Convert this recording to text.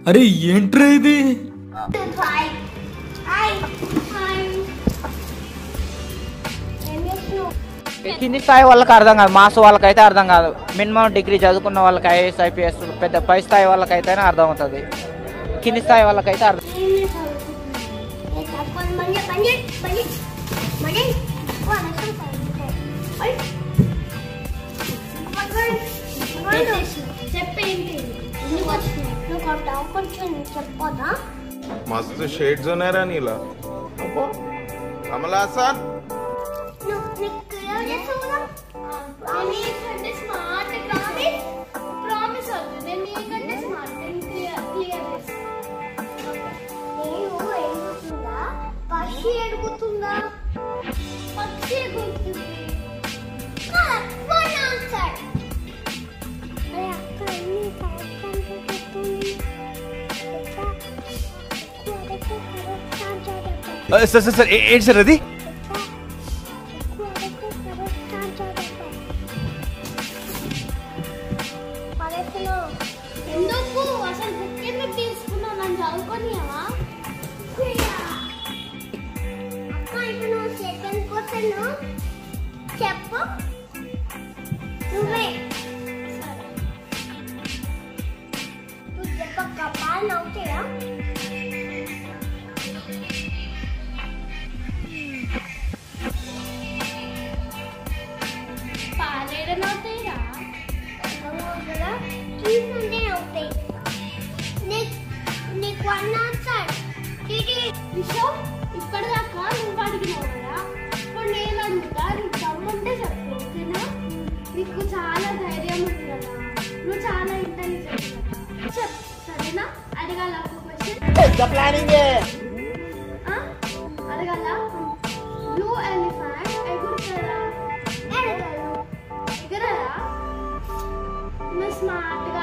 అరే ఏంట్రా ఇది? కింది స్థాయి వాళ్ళకి అర్థం కాదు, మాస్ వాళ్ళకైతే అర్థం కాదు. మినిమం డిగ్రీ చదువుకున్న వాళ్ళకి ఐఏఎస్ ఐపీఎస్ పెద్ద పై స్థాయి వాళ్ళకైతేనే అర్థం అవుతుంది. కింది స్థాయి వాళ్ళకైతే అర్థం. मस्त शेड्स होणार नीला कमला सर సార్ సార్ సార్ ఏంటి సార్ అది? ఇప్పటిదాకా నువ్వు అడిగినావు కదా, ఇప్పుడు నేను అడుగుతా. నీకు దమ్ముంటే చెప్పు, ఓకేనా? నీకు చాలా ధైర్యం ఉంది కదా, నువ్వు చాలా ఇంటెలిజెంట్ కదా, చెప్పు సరేనా? అడగాల ఒక క్వశ్చన్ అడగాల. బ్లూ ఎలిఫెంట్ ఎగురుతారా? ఎగరరా? నువ్వు స్మార్ట్గా